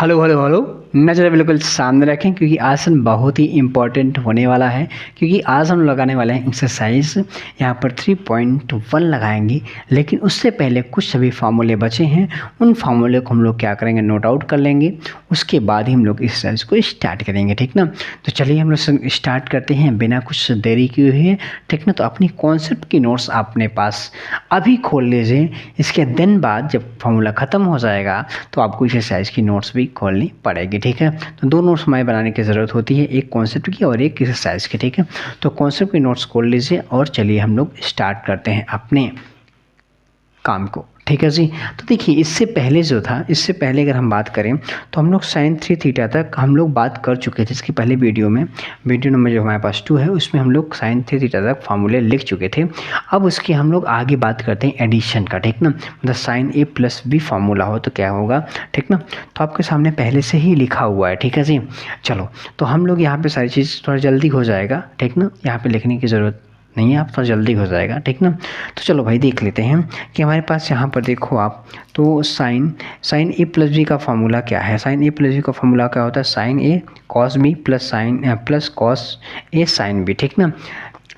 Hello hello hello, नज़र बिल्कुल सामने रखें क्योंकि आसन बहुत ही इम्पोर्टेंट होने वाला है। क्योंकि आज हम लगाने वाले हैं एक्सरसाइज यहाँ पर 3.1 लगाएंगे। लेकिन उससे पहले कुछ सभी फार्मूले बचे हैं, उन फार्मूले को हम लोग क्या करेंगे, नोट आउट कर लेंगे। उसके बाद ही हम लोग एक्सरसाइज को स्टार्ट करेंगे, ठीक ना। तो चलिए हम लोग स्टार्ट करते हैं बिना कुछ देरी किए हुए, ठीक ना। तो अपनी कॉन्सेप्ट की नोट्स अपने पास अभी खोल लीजिए। इसके दिन बाद जब फार्मूला ख़त्म हो जाएगा तो आपको एक्सरसाइज की नोट्स भी खोलनी पड़ेगी, ठीक है। तो दो नोट्स हमें बनाने की ज़रूरत होती है, एक कॉन्सेप्ट की और एक एक्सरसाइज की, ठीक है। तो कॉन्सेप्ट की नोट्स खोल लीजिए और चलिए हम लोग स्टार्ट करते हैं अपने काम को, ठीक है जी। तो देखिए इससे पहले जो था, इससे पहले अगर हम बात करें तो हम लोग sin 3 थीटा तक हम लोग बात कर चुके थे। इसकी पहले वीडियो में, वीडियो नंबर जो हमारे पास 2 है, उसमें हम लोग sin 3 थीटा तक फार्मूले लिख चुके थे। अब उसकी हम लोग आगे बात करते हैं एडिशन का, ठीक ना। मतलब sin a plus b formula हो तो क्या होगा, ठीक ना। तो आपके सामने पहले से ही लिखा हुआ है, ठीक है जी। चलो तो हम लोग यहाँ पर सारी चीज़ थोड़ा जल्दी हो जाएगा, ठीक ना। यहाँ पर लिखने की ज़रूरत नहीं है, आप थोड़ा जल्दी हो जाएगा, ठीक ना। तो चलो भाई देख लेते हैं कि हमारे पास यहाँ पर देखो आप, तो साइन ए प्लस बी का फार्मूला क्या है। साइन ए प्लस बी का फार्मूला क्या होता है, sine A cos B plus cos A sine B, ठीक ना।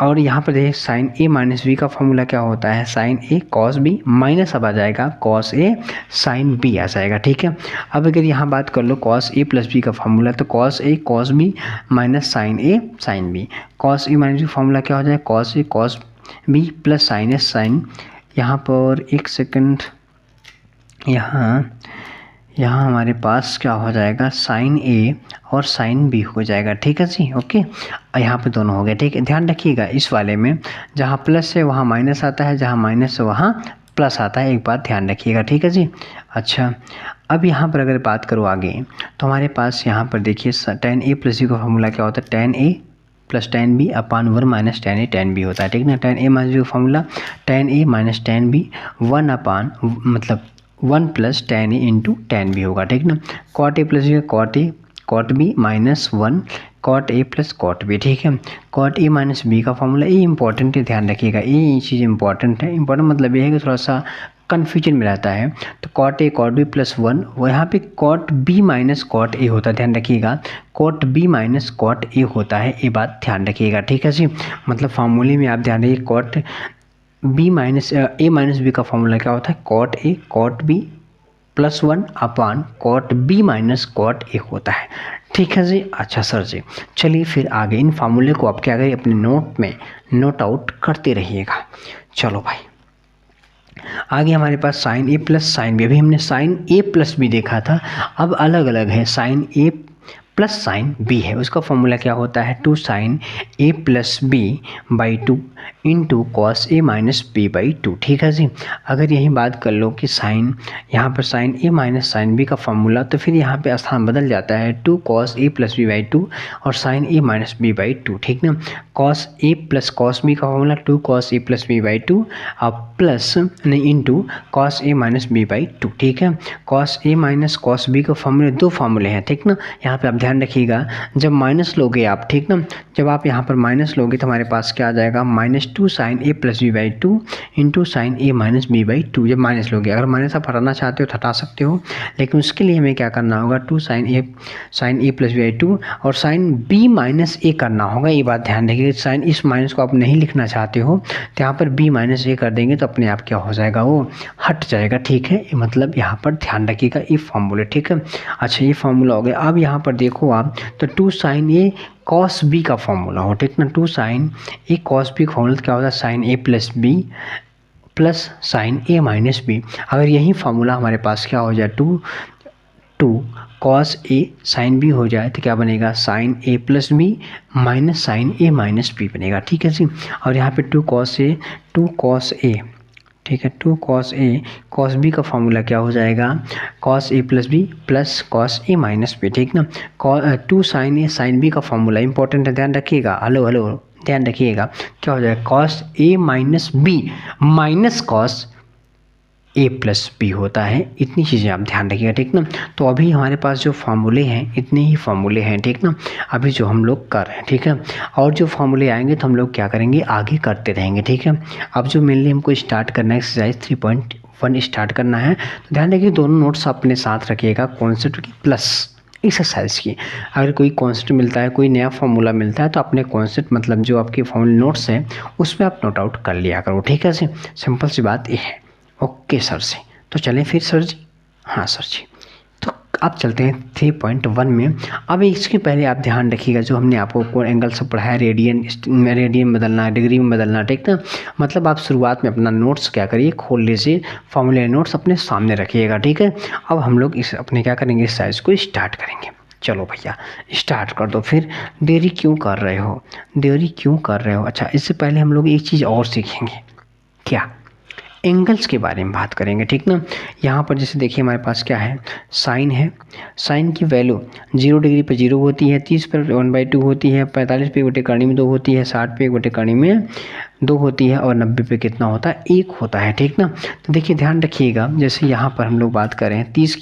और यहाँ पर देखिए साइन ए माइनस बी का फार्मूला क्या होता है, sine A cos B minus अब आ जाएगा कॉस ए साइन बी आ जाएगा, ठीक है। अब अगर यहाँ बात कर लो कॉस ए प्लस बी का फार्मूला, तो cos A cos B minus sine A sine B. Cos A minus B formula क्या हो जाएगा, cos A cos B plus sine A sign. यहाँ पर एक सेकंड, यहाँ हमारे पास क्या हो जाएगा, साइन ए और साइन बी हो जाएगा, ठीक है जी, ओके। यहाँ पे दोनों हो गए, ठीक है। ध्यान रखिएगा इस वाले में जहाँ प्लस है वहाँ माइनस आता है, जहाँ माइनस है वहाँ प्लस आता है, एक बात ध्यान रखिएगा, ठीक है जी। अच्छा, अब यहाँ पर अगर बात करो आगे तो हमारे पास यहाँ पर देखिए टेन ए प्लस बी का फॉर्मूला क्या होता है, tan A plus tan B upon 1 minus tan A tan B होता है, ठीक ना। टेन ए माइनस बी का formula tan A minus tan B 1 upon मतलब 1 plus tan A into tan B होगा, ठीक ना। Cot A plus B cot B minus 1 cot A plus cot B, ठीक है। कॉट ए माइनस बी का formula, ये important है, ध्यान रखिएगा, ये चीज़ इंपॉर्टेंट है। इंपॉर्टेंट मतलब ये है कि थोड़ा सा कन्फ्यूजन में रहता है। तो cot A cot B plus 1, वो यहाँ पे cot B minus cot A होता है, ध्यान रखिएगा, cot B minus cot A होता है, ये बात ध्यान रखिएगा, ठीक है जी। मतलब फार्मूले में आप ध्यान रखिए, cot B minus A minus B का फॉर्मूला क्या होता है, cot A cot B plus 1 upon cot B minus cot A होता है, ठीक है जी। अच्छा सर जी, चलिए फिर आगे इन फार्मूले को आप क्या करिए, अपने नोट में नोट आउट करते रहिएगा। चलो भाई आगे हमारे पास sign A plus sine B, अभी हमने साइन ए प्लस बी देखा था, अब अलग अलग है, sine A plus sine B है। उसका फॉर्मूला क्या होता है, two sine A plus B by 2 into cos A minus B by 2, ठीक है जी। अगर यही बात कर लो कि साइन, यहाँ पर sine A minus sine B का फॉर्मूला, तो फिर यहाँ पे स्थान बदल जाता है, 2 cos A plus B by 2 और sine A minus B by 2, ठीक ना। Cos A plus cos B का formula 2 cos A plus B by 2 और प्लस नहीं into cos A minus B by 2, ठीक है। Cos A minus cos B का फॉर्मूले, दो फार्मूले हैं, ठीक ना। यहाँ पे आप ध्यान रखिएगा, जब माइनस लोगे आप, ठीक ना, जब आप यहाँ पर माइनस लोगे तो हमारे पास क्या आ जाएगा, minus 2 sine A plus B by 2 into sine A minus B by 2। जब माइनस लोगे, अगर माइनस आप हटाना चाहते हो तो हटा सकते हो, लेकिन उसके लिए हमें क्या करना होगा, 2 sine A plus B by 2 और साइन बी माइनस ए करना होगा, ये बात ध्यान रखिए। साइन इस माइनस को आप नहीं लिखना चाहते हो तो यहाँ पर बी माइनस ए कर देंगे तो अपने आप क्या हो जाएगा, वो हट जाएगा, ठीक है। मतलब यहाँ पर ध्यान रखिएगा ये फॉर्मूले, ठीक है। अच्छा ये फॉर्मूला हो गया। अब यहाँ पर देखो आप, तो 2 साइन ए कॉस बी का फॉर्मूला हो, ठीक ना। 2 साइन ए कॉस बी का फॉर्मूला क्या होता है, sine A plus B plus sine A minus B. अगर यही फॉर्मूला हमारे पास क्या हो जाए, two cos A sine B हो जाए तो क्या बनेगा, sine A plus B minus sine A minus B बनेगा, ठीक है जी। और यहाँ पे 2 कॉस ए, ठीक है, 2 कॉस ए कॉस बी का फॉर्मूला क्या हो जाएगा, cos A plus B plus cos A minus B, ठीक ना। 2 साइन ए साइन बी का फॉर्मूला इंपॉर्टेंट है, ध्यान रखिएगा, हेलो ध्यान रखिएगा, क्या हो जाएगा, cos A minus B minus cos A plus B होता है। इतनी चीज़ें आप ध्यान रखिएगा, ठीक ना। तो अभी हमारे पास जो फार्मूले हैं इतने ही फार्मूले हैं, ठीक ना, अभी जो हम लोग कर रहे हैं, ठीक है। और जो फार्मूले आएंगे तो हम लोग क्या करेंगे, आगे करते रहेंगे, ठीक है। अब जो मेनली हमको स्टार्ट करना है एक्सरसाइज 1 स्टार्ट करना है। तो ध्यान रखिए दोनों नोट्स अपने साथ रखिएगा कॉन्सेप्ट की प्लस एक्सरसाइज की। अगर कोई कॉन्सेप्ट मिलता है, कोई नया फार्मूला मिलता है, तो अपने कॉन्सेप्ट मतलब जो आपके फॉर्मूला नोट्स हैं उसमें आप नोट आउट कर लिया करो, ठीक है जी। सिंपल सी बात ये है। ओके सर जी, तो चलें फिर सर जी। हाँ सर जी, तो अब चलते हैं 3.1 में। अब इसके पहले आप ध्यान रखिएगा जो हमने आपको एंगल से पढ़ाया, रेडियन बदलना, डिग्री में बदलना, ठीक ना। मतलब आप शुरुआत में अपना नोट्स क्या करिए, खोल लीजिए, फॉर्मूला नोट्स अपने सामने रखिएगा, ठीक है। अब हम लोग इस अपने क्या करेंगे, इस साइज को स्टार्ट करेंगे। चलो भैया स्टार्ट कर दो। फिर देरी क्यों कर रहे हो, देरी क्यों कर रहे हो। अच्छा, इससे पहले हम लोग एक चीज़ और सीखेंगे, क्या, एंगल्स के बारे में बात करेंगे, ठीक ना। यहाँ पर जैसे देखिए हमारे पास क्या है, साइन है। साइन की वैल्यू 0 डिग्री पर 0 होती है, 30 पर 1/2 होती है, 45 पे 1/2 में 2 होती है, 60 पे 1/2 में 2 होती है, और 90 पे कितना होता है, 1 होता है, ठीक ना। तो देखिए ध्यान रखिएगा, जैसे यहाँ पर हम लोग बात करें 30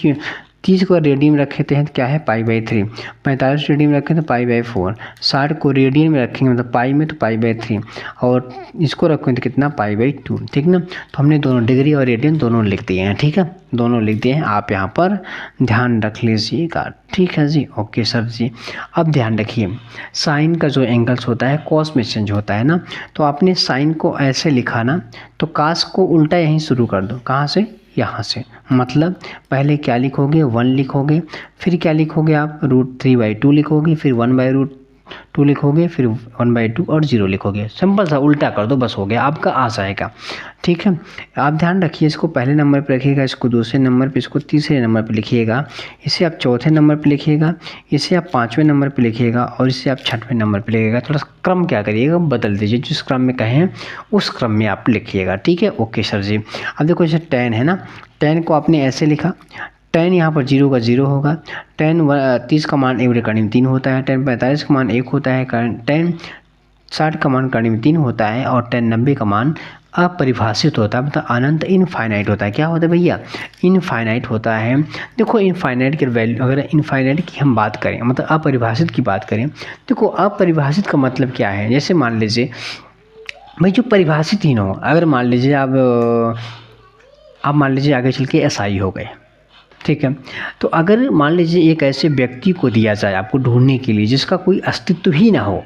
को रेडियन में रखे थे तो क्या है π/3, 45 रेडियन में रखें तो π/4, 60 को रेडियन में रखेंगे मतलब पाई में तो π/3, और इसको रखें तो कितना π/2, ठीक ना। तो हमने दोनों डिग्री और रेडियन दोनों लिख दिए हैं, ठीक है, दोनों लिख दिए हैं। आप यहाँ पर ध्यान रख लीजिएगा, ठीक है जी। ओके सर जी, अब ध्यान रखिए साइन का जो एंगल्स होता है कॉस में चेंज होता है ना। तो आपने साइन को ऐसे लिखा ना, तो कास को उल्टा यहीं शुरू कर दो, कहाँ से, यहाँ से। मतलब पहले क्या लिखोगे, 1 लिखोगे, फिर क्या लिखोगे आप, √3/2 लिखोगे, फिर 1/√2 लिखोगे, फिर 1/2 और 0 लिखोगे। सिंपल सा उल्टा कर दो, बस हो गया, आपका आ जाएगा, ठीक है। आप ध्यान रखिए, इसको पहले नंबर पर रखिएगा, इसको दूसरे नंबर पर, इसको तीसरे नंबर पर लिखिएगा, इसे आप चौथे नंबर पर लिखिएगा, इसे आप 5वें नंबर पर लिखिएगा, और इसे आप 6वें नंबर पर लिखिएगा। थोड़ा सा क्रम क्या करिएगा, बदल दीजिए, जिस क्रम में कहें उस क्रम में आप लिखिएगा, ठीक है। ओके सर जी, अब देखो जैसे 10 है ना, 10 को आपने ऐसे लिखा, 10 यहाँ पर 0 का 0 होगा, 30 का मान 1/3 होता है, 10 45 का मान 1 होता है, 10 60 का मान 3 होता है, और 10 90 का मान अपरिभाषित होता है, मतलब अनंत, इनफाइनाइट होता है। क्या होता है भैया, इनफाइनाइट होता है। देखो इनफाइनाइट की वैल्यू, अगर इनफाइनाइट की हम बात करें, मतलब अपरिभाषित की बात करें, देखो अपरिभाषित का मतलब क्या है, जैसे मान लीजिए भाई जो परिभाषित ही ना हो, अगर मान लीजिए आप मान लीजिए आगे चल के SI हो गए, ठीक है। तो अगर मान लीजिए एक ऐसे व्यक्ति को दिया जाए आपको ढूंढने के लिए जिसका कोई अस्तित्व ही ना हो,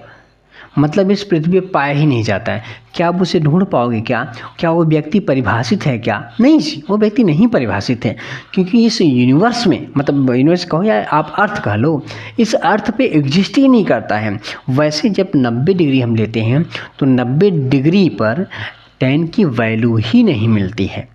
मतलब इस पृथ्वी पे पाया ही नहीं जाता है, क्या आप उसे ढूंढ पाओगे, क्या वो व्यक्ति परिभाषित है, क्या नहीं जी, वो व्यक्ति नहीं परिभाषित है, क्योंकि इस यूनिवर्स में, मतलब यूनिवर्स कहो या आप अर्थ कह लो, इस अर्थ पे एग्जिस्ट ही नहीं करता है। वैसे जब 90 डिग्री हम लेते हैं तो 90 डिग्री पर 10 की वैल्यू ही नहीं मिलती है,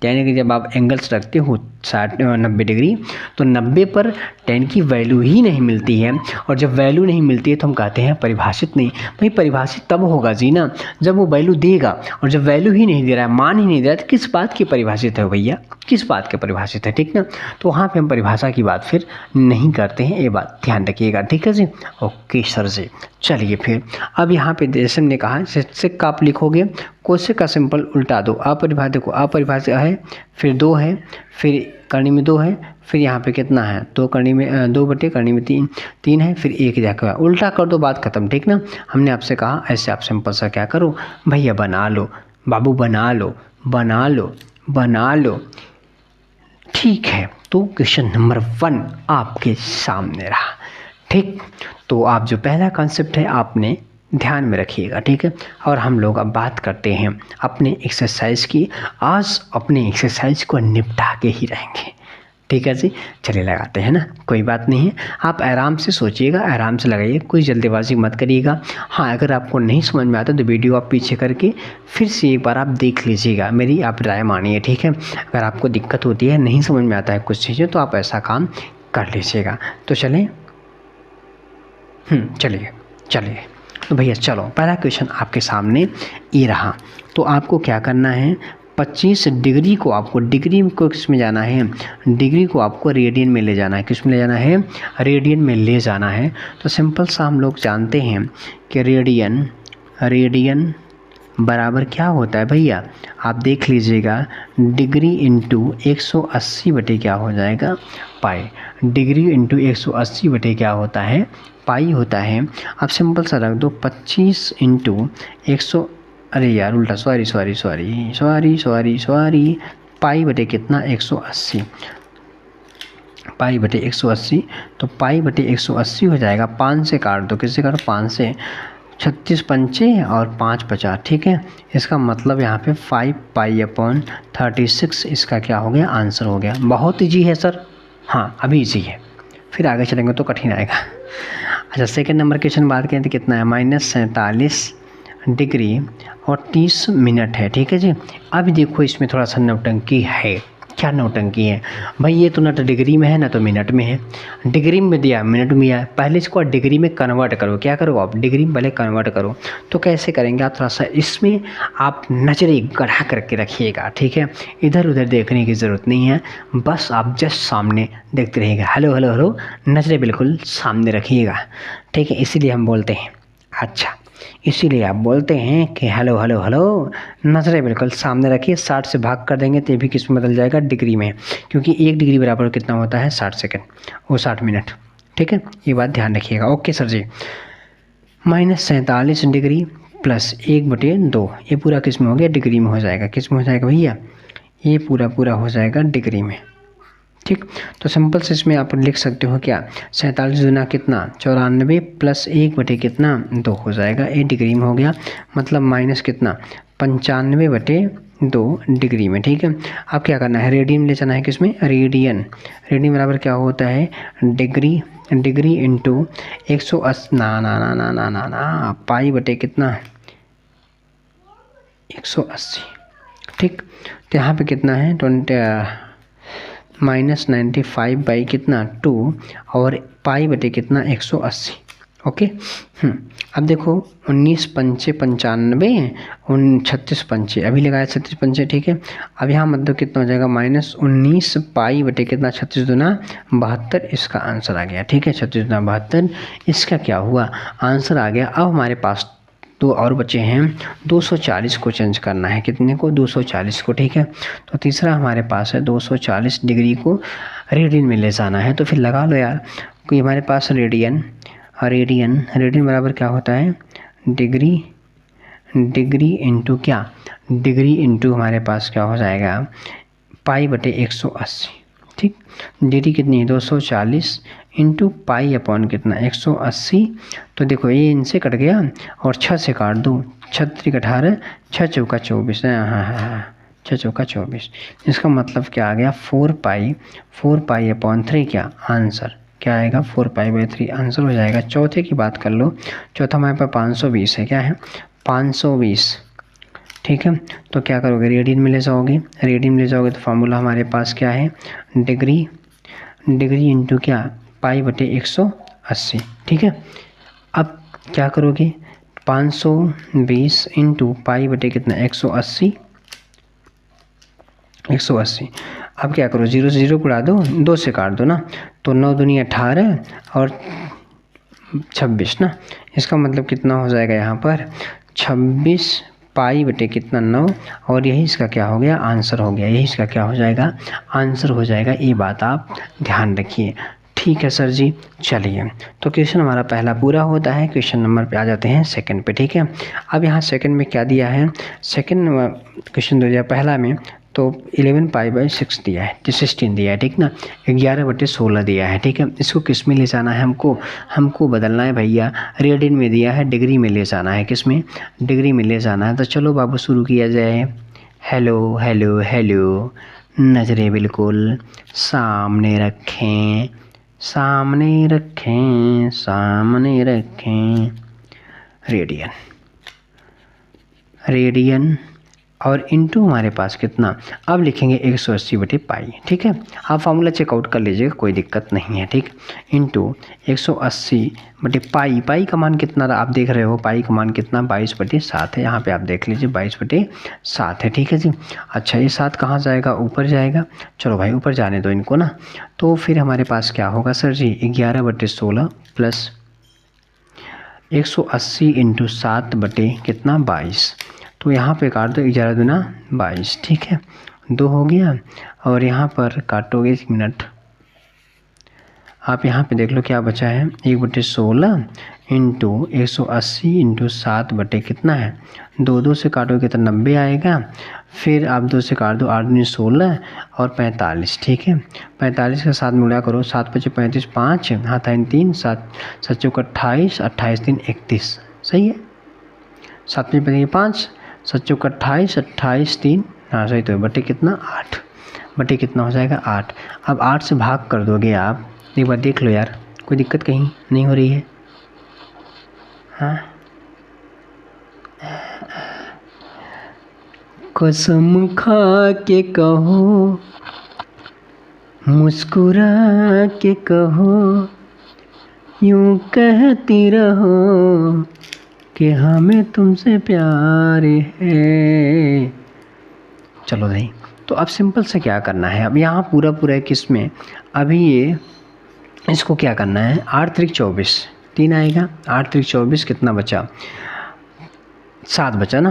यानी कि जब आप एंगल्स रखते हो 90 डिग्री, तो 90 पर 10 की वैल्यू ही नहीं मिलती है, और जब वैल्यू नहीं मिलती है तो हम कहते हैं परिभाषित नहीं। भाई परिभाषित तब होगा जी ना जब वो वैल्यू देगा, और जब वैल्यू ही नहीं दे रहा है, मान ही नहीं दे रहा है, तो किस बात की परिभाषित है भैया, किस बात के परिभाषित है, ठीक ना। तो वहाँ पे हम परिभाषा की बात फिर नहीं करते हैं, ये बात ध्यान रखिएगा, ठीक है जी। ओके सर जी, चलिए फिर अब यहाँ पे जैसे हमने कहा सिक्का आप लिखोगे, कोसे का सिंपल उल्टा दो, अपरिभाषित, देखो अपरिभाषित है, फिर 2 है, फिर करनी में 2 है, फिर यहाँ पे कितना है 2 करनी में 2 बटे करनी में 3 है, फिर 1 जाकर उल्टा कर दो, बात खत्म, ठीक ना। हमने आपसे कहा ऐसे आप सिंपल सा क्या करो भैया, बना लो बाबू, बना लो बना लो बना लो, ठीक है। तो क्वेश्चन नंबर 1 आपके सामने रहा, ठीक। तो आप जो पहला कॉन्सेप्ट है आपने ध्यान में रखिएगा, ठीक है। और हम लोग अब बात करते हैं अपने एक्सरसाइज की। आज अपने एक्सरसाइज को निपटा के ही रहेंगे, ठीक है जी। चलिए लगाते हैं ना, कोई बात नहीं है, आप आराम से सोचिएगा, आराम से लगाइए, कोई जल्दीबाजी मत करिएगा। हाँ, अगर आपको नहीं समझ में आता तो वीडियो आप पीछे करके फिर से एक बार आप देख लीजिएगा, मेरी आप राय मानिए, ठीक है। अगर आपको दिक्कत होती है, नहीं समझ में आता है कुछ चीज़ें, तो आप ऐसा काम कर लीजिएगा। तो चलें, चलिए तो भैया चलो, पहला क्वेश्चन आपके सामने ये रहा। तो आपको क्या करना है, 25 डिग्री को आपको डिग्री को किस में जाना है, डिग्री को आपको रेडियन में ले जाना है, किस में ले जाना है, रेडियन में ले जाना है। तो सिंपल सा हम लोग जानते हैं कि रेडियन बराबर क्या होता है भैया, आप देख लीजिएगा, डिग्री इंटू 180 बटे क्या हो जाएगा, पाई। डिग्री इंटू 180 बटे क्या होता है, पाई होता है। अब सिंपल सा रख दो 25 इंटू 100, अरे यार उल्टा, सॉरी, पाई बटे कितना 180, पाई बटे 180, तो पाई बटे 180 हो जाएगा, 5 से काट दो, किससे काटो 5 से, 36 पंचे और 5 50, ठीक है। इसका मतलब यहाँ पे 5 पाई अपॉन 36 इसका क्या हो गया, आंसर हो गया। बहुत ईजी है सर, हाँ अभी ईजी है, फिर आगे चलेंगे तो कठिन आएगा। अच्छा सेकंड नंबर क्वेश्चन बात करें तो कितना है, -47 डिग्री और 30 मिनट है, ठीक है जी। अब देखो इसमें थोड़ा सा नौटंकी है। क्या नौटंकी है भाई, ये तो ना तो डिग्री में है ना तो मिनट में है, डिग्री में दिया मिनट में दिया, पहले इसको डिग्री में कन्वर्ट करो, क्या करो आप डिग्री में पहले कन्वर्ट करो। तो कैसे करेंगे आप, थोड़ा सा इसमें आप नज़रें गढ़ा करके रखिएगा, ठीक है। इधर उधर देखने की ज़रूरत नहीं है, बस आप जस्ट सामने देखते रहिएगा, हेलो हेलो हेलो, नज़रें बिल्कुल सामने रखिएगा, ठीक है। इसीलिए हम बोलते हैं, अच्छा इसीलिए आप बोलते हैं कि हेलो हेलो हेलो, नज़रें बिल्कुल सामने रखिए। 60 से भाग कर देंगे तो ये भी किस में बदल जाएगा, डिग्री में, क्योंकि 1 डिग्री बराबर कितना होता है 60 सेकंड, वो 60 मिनट, ठीक है। ये बात ध्यान रखिएगा। ओके सर जी, -47 डिग्री प्लस 1/2, ये पूरा किस में हो गया, डिग्री में हो जाएगा। किस में हो जाएगा भैया, ये पूरा हो जाएगा डिग्री में, ठीक। तो सिंपल से इसमें आप लिख सकते हो क्या, 47 दूना कितना 94 प्लस 1 बटे कितना 2 हो जाएगा, ये डिग्री में हो गया, मतलब माइनस कितना 95/2 डिग्री में, ठीक है। अब क्या करना है, रेडियन ले जाना है, किसमें रेडियन, रेडियन बराबर क्या होता है डिग्री, डिग्री इंटू 180 ना पाई बटे कितना 180, ठीक। तो यहाँ पे कितना है -95 बाई कितना 2 और पाई बटे कितना 180, ओके। अब देखो 19 पंचे 95, 36 पंचे अभी लगाया 36 पंचे, ठीक है। अब यहाँ मतलब कितना हो जाएगा, -19 पाई बटे कितना 36 दूना 72, इसका आंसर आ गया, ठीक है। 36 दूना 72 इसका क्या हुआ, आंसर आ गया। अब हमारे पास 2 और बचे हैं, 240 को चेंज करना है, कितने को 240 को, ठीक है। तो तीसरा हमारे पास है 240 डिग्री को रेडियन में ले जाना है, तो फिर लगा लो यार, कोई हमारे पास रेडियन बराबर क्या होता है, डिग्री इंटू क्या, डिग्री इंटू हमारे पास क्या हो जाएगा पाई बटे 180, ठीक। डिग्री कितनी है 240 इंटू पाई अपॉन कितना 180, तो देखो ये इनसे कट गया और 6 से काट दो, 6 × 18, 6 चौका 24, हाँ 6 चौका 24, इसका मतलब क्या आ गया 4 पाई अपॉन 3, क्या आंसर क्या आएगा 4 पाई/3 आंसर हो जाएगा। चौथे की बात कर लो, चौथा हमारे पास 520 है, क्या है 520, ठीक है। तो क्या करोगे, रेडियन में ले जाओगे, तो फार्मूला हमारे पास क्या है, डिग्री इंटू क्या पाई बटे 180, ठीक है। अब क्या करोगे 520 इंटू पाई बटे कितना 180, अब क्या करो 0 से 0 उड़ा दो, 2 से काट दो ना, तो 9 दूनी 18 और 26 ना, इसका मतलब कितना हो जाएगा यहाँ पर 26 पाई बटे कितना 9, और यही इसका क्या हो गया आंसर हो गया, यही इसका क्या हो जाएगा आंसर हो जाएगा। ये बात आप ध्यान रखिए, ठीक है सर जी। चलिए तो क्वेश्चन हमारा पहला पूरा होता है, क्वेश्चन नंबर पे आ जाते हैं सेकंड पे, ठीक है। अब यहाँ सेकंड में क्या दिया है, सेकंड क्वेश्चन दो दिया, पहला में तो 11 पाई/6 दिया है, 16 दिया है, ठीक ना, 11/16 दिया है, ठीक है। इसको किस में ले जाना है, हमको बदलना है भैया, रेडियन में दिया है, डिग्री में ले जाना है, किस में डिग्री में ले जाना है। तो चलो बाबू शुरू किया जाए, हेलो हेलो हेलो, नज़रें बिल्कुल सामने रखें, रेडियन और इंटू हमारे पास कितना, अब लिखेंगे 180/पाई, ठीक है। आप फार्मूला चेकआउट कर लीजिएगा, कोई दिक्कत नहीं है, ठीक। इंटू 180/पाई, पाई का मान कितना आप देख रहे हो, पाई का मान कितना 22/7 है, यहाँ पे आप देख लीजिए 22/7 है, ठीक है जी। अच्छा ये 7 कहाँ जाएगा, ऊपर जाएगा, चलो भाई ऊपर जाने दो इनको ना। तो फिर हमारे पास क्या होगा सर जी, 11/16 प्लस 180 इंटू 7 बटे कितना 22, तो यहाँ पे काट दो 11 दूना 22, ठीक है, 2 हो गया। और यहाँ पर काटोगे 1 मिनट, आप यहाँ पे देख लो क्या बचा है, 1/16 इंटू 180 इंटू 7 बटे कितना है 2 से काटोगे तो 90 आएगा। फिर आप 2 से काट दो, 8 दूनी 16 और 45, ठीक है। 45 के साथ गुणा करो, 7 5 35, 5 हाथ आइन 3, 7 7 चौक 28, 28 3 31, सही है। 7 5 5, 7 चौक 28, 28 3, हाँ सही तो है, बटे कितना 8, बटे कितना हो जाएगा 8। अब 8 से भाग कर दोगे आप, एक बार देख लो यार, कोई दिक्कत कहीं नहीं हो रही है? हाँ, कसम खा के कहो, मुस्कुरा के कहो, यूं कहती रहो कि हमें तुमसे प्यार है। चलो नहीं, तो अब सिंपल से क्या करना है, अब यहाँ पूरा पूरा है किसमें, अभी ये इसको क्या करना है, 8 3 24, 3 आएगा, 8 3 24 कितना बचा 7 बचा ना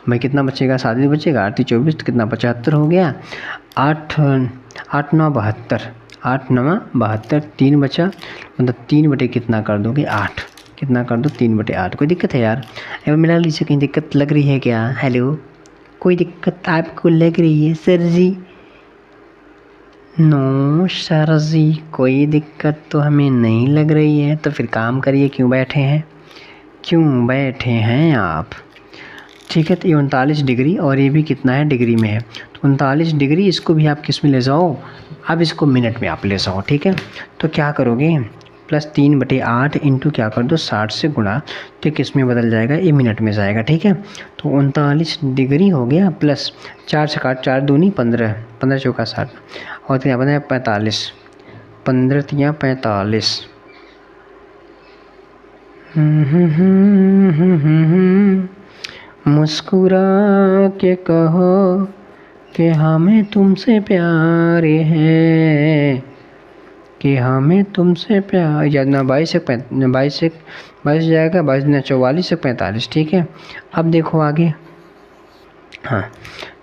भाई, कितना बचेगा 7 ही बचेगा, 8 3 24 तो कितना 75 हो गया, 8 8 9 72, 8 9 72, 3 बचा, मतलब 3 बटे कितना कर दोगे 8, कितना कर दो 3 बटे 8। कोई दिक्कत है यार, एक बार मिला लीजिए, कहीं दिक्कत लग रही है क्या? हेलो, कोई दिक्कत आपको लग रही है सर जी? नो सर जी, कोई दिक्कत तो हमें नहीं लग रही है। तो फिर काम करिए, क्यों बैठे हैं, क्यों बैठे हैं आप? ठीक है, तो ये 39 डिग्री और ये भी कितना है डिग्री में है, तो 39 डिग्री, इसको भी आप किस में ले जाओ, अब इसको मिनट में आप ले जाओ, ठीक है। तो क्या करोगे, +3 बटे 8 इंटू क्या कर दो 60 से गुणा, तो किस में बदल जाएगा, ये मिनट में जाएगा, ठीक है। तो 39 डिग्री हो गया, प्लस 4 से काट, 4 दूनी 15, 15 चौका 60 और क्या बना 45, 15 तिया 45। मुस्कुरा के कहो कि हमें तुमसे प्यार है, कि हमें तुमसे प्यार, याद ना 22 से 22 जाएगा, 22 ना 44 से 45, ठीक है। अब देखो आगे, हाँ,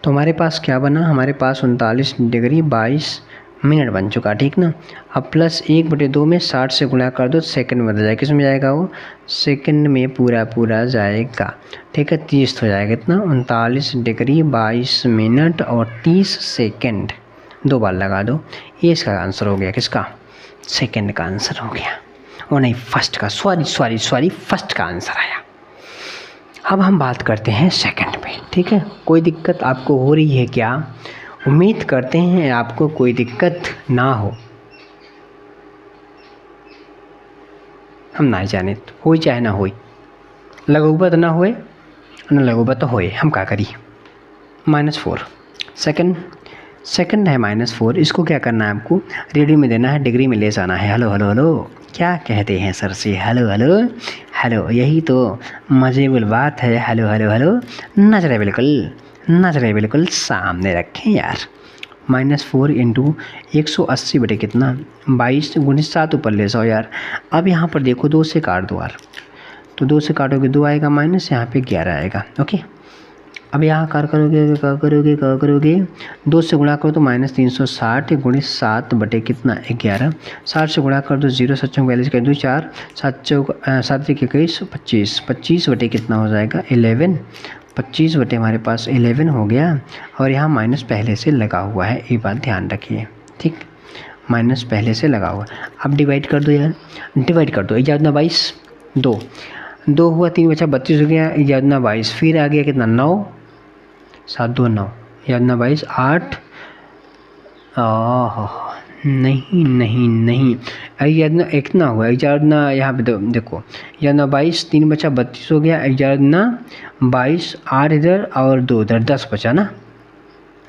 तो हमारे पास क्या बना, हमारे पास 39 डिग्री 22 मिनट बन चुका, ठीक ना। अब +1/2 में 60 से गुणा कर दो, सेकंड में बदल जाएगा, किस में जाएगा वो, सेकंड में पूरा पूरा जाएगा, ठीक है। 30 हो जाएगा इतना, 39 डिग्री 22 मिनट और 30 सेकंड, 2 बार लगा दो, ये इसका आंसर हो गया, किसका, सेकंड का आंसर हो गया, और नहीं फर्स्ट का, सॉरी फर्स्ट का आंसर आया। अब हम बात करते हैं सेकंड पे, ठीक है। कोई दिक्कत आपको हो रही है क्या? उम्मीद करते हैं आपको कोई दिक्कत ना हो, हम ना जाने हो चाहे ना हो, लघुपत ना होए न लघुपत होए, हम क्या करिए, -4 सेकंड है -4, इसको क्या करना है आपको, रेडियो में देना है, डिग्री में ले जाना है। हेलो हेलो हेलो, क्या कहते हैं सर से, हेलो हेलो हेलो, यही तो मजेबुल बात है, हेलो हेलो हेलो, नच रहे बिल्कुल सामने रखें यार। -4 इंटू 180 बटे कितना 22 गुणित 7 ऊपर ले जाओ यार। अब यहाँ पर देखो 2 से काट दो यार, तो 2 से काटोगे 2 आएगा माइनस, यहाँ पे 11 आएगा, ओके। अब यहाँ क्या करोगे 2 से गुणा करो तो -360 गुणित 7 बटे कितना 11, 60 से गुणा कर दो 0 7 42 कर दो 4 7 7 21 25, 25 बटे कितना हो जाएगा 11, 25 बटे हमारे पास 11 हो गया, और यहाँ माइनस पहले से लगा हुआ है, ये बात ध्यान रखिए, ठीक, माइनस पहले से लगा हुआ। अब डिवाइड कर दो यार, डिवाइड कर दो, 11 22 2 हुआ, 3 बचा 32 हो गया, 11 22, फिर आ गया कितना 9 7 2 9, 11 22 8, नहीं ग्यारह एक ना हुआ, 11 यहाँ पे देखो 11 22, 3 बचा 32 हो गया, 11 22 8 इधर और 2 इधर, 10 बचा ना,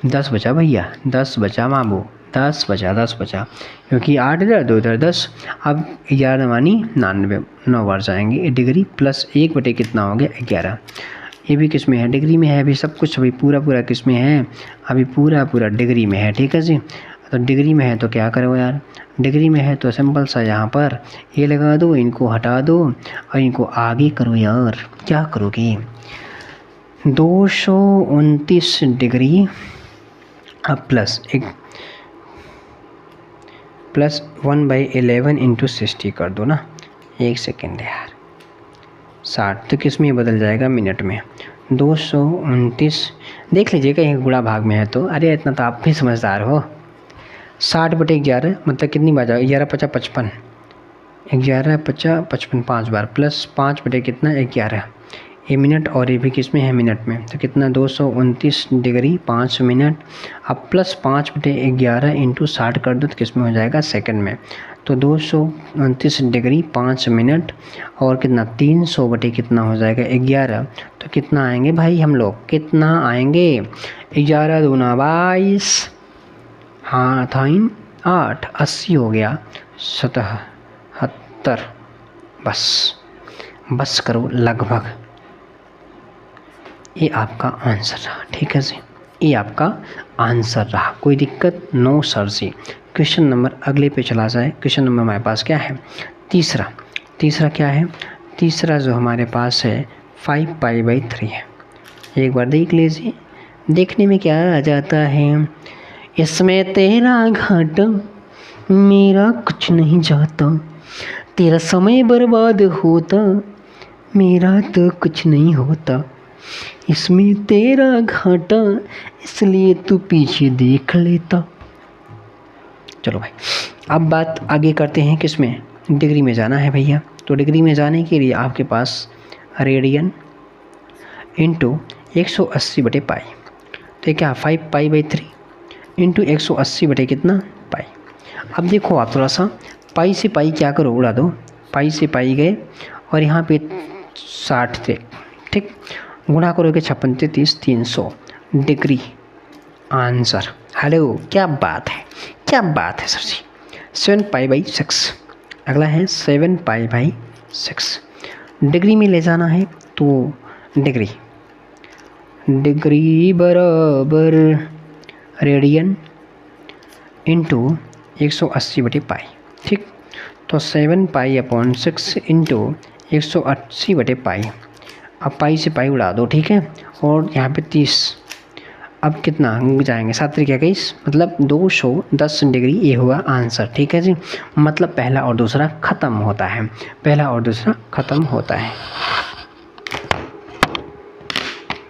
10 बचा भैया, 10 बचा मामू, 10 बचा, क्योंकि 8 इधर 2 इधर 10। अब 11 मानी 99, 9 बार जाएंगे, डिग्री प्लस 1 बटे कितना हो गया 11, ये भी किस में है, डिग्री में है, अभी सब कुछ अभी पूरा किस में है, अभी पूरा डिग्री में है, ठीक है जी। तो डिग्री में है तो क्या करो यार, डिग्री में है तो सिंपल सा यहाँ पर ये लगा दो, इनको हटा दो और इनको आगे करो यार, क्या करोगे 229 डिग्री अब प्लस एक प्लस 1/11 इंटू 60 कर दो ना, 1 सेकेंड यार, 60 तो किस में बदल जाएगा, मिनट में। 229 देख लीजिएगा, ये गुणा भाग में है तो, अरे इतना तो आप भी समझदार हो। 60/11 मतलब कितनी बार जाओ, 11 × 5 = 55, 11 × 5 = 55 5 बार, प्लस 5 बटे कितना 11, ये मिनट और ये भी किस में है, मिनट में, तो कितना 229 डिग्री 5 मिनट। अब प्लस 5/11 इंटू 60 कर दो तो किस में हो जाएगा, सेकंड में। तो 229 डिग्री 5 मिनट और कितना 300 बटे कितना हो जाएगा 11, तो कितना आएंगे भाई हम लोग, कितना आएंगे, 11 दूना 22, हाँ था 8, 80 हो गया 77, बस करो लगभग। ये आपका आंसर रहा, ठीक है जी, ये आपका आंसर रहा, कोई दिक्कत नो सर जी। क्वेश्चन नंबर अगले पे चला जाए। क्वेश्चन नंबर हमारे पास क्या है, तीसरा क्या है, तीसरा जो हमारे पास है 5π/3 है। एक बार देख लीजिए, देखने में क्या आ जाता है, इसमें तेरा घाटा मेरा कुछ नहीं जाता, तेरा समय बर्बाद होता मेरा तो कुछ नहीं होता, इसमें तेरा घाटा इसलिए तू पीछे देख लेता। चलो भाई, अब बात आगे करते हैं, किसमें, डिग्री में जाना है भैया। तो डिग्री में जाने के लिए आपके पास रेडियन इंटू 180/π, तो क्या 5π/3 इंटू 180 बटे कितना पाई। अब देखो आप थोड़ा सा पाई से पाई क्या करो, उड़ा दो, पाई से पाई गए और यहाँ पे 60 थे, ठीक, गुणा करोगे 56 × 30 300 डिग्री आंसर। हेलो, क्या बात है सर जी। 7π/6, अगला है 7π/6। डिग्री में ले जाना है तो डिग्री बराबर रेडियन इंटू 180/π, ठीक, तो 7π/6 इंटू 180/π। अब पाई से पाई उड़ा दो, ठीक है, और यहाँ पे 30, अब कितना जाएंगे 7 × 21 मतलब 210 डिग्री, ये हुआ आंसर, ठीक है जी। मतलब पहला और दूसरा ख़त्म होता है,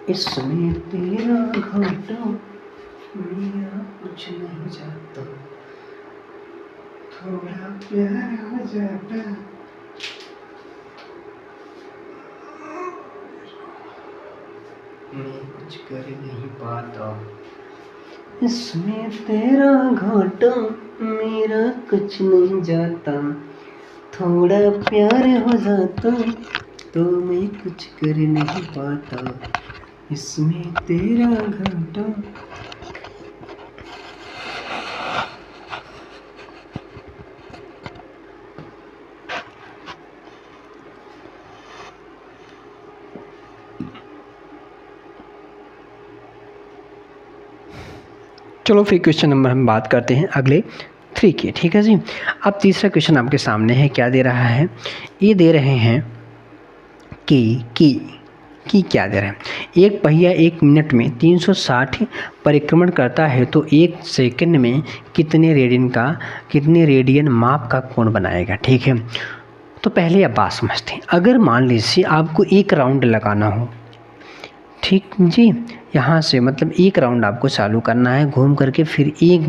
इसमें तेरा घाटा मेरा कुछ नहीं जाता, थोड़ा प्यार हो जाता, मैं कुछ कर नहीं पाता, इसमें तेरा घाटा मेरा कुछ नहीं जाता, थोड़ा प्यार हो जाता तो मैं कुछ कर नहीं पाता, इसमें तेरा घाटा। चलो फिर क्वेश्चन नंबर हम बात करते हैं अगले 3 की, ठीक है जी। अब तीसरा क्वेश्चन आपके सामने है, क्या दे रहा है, ये दे रहे हैं कि क्या दे रहे हैं, एक पहिया 1 मिनट में 360 परिक्रमण करता है तो 1 सेकंड में कितने रेडियन माप का कोण बनाएगा, ठीक है। तो पहले अब बात समझते हैं, अगर मान लीजिए आपको 1 राउंड लगाना हो, ठीक जी, यहाँ से मतलब 1 राउंड आपको चालू करना है घूम करके, फिर एक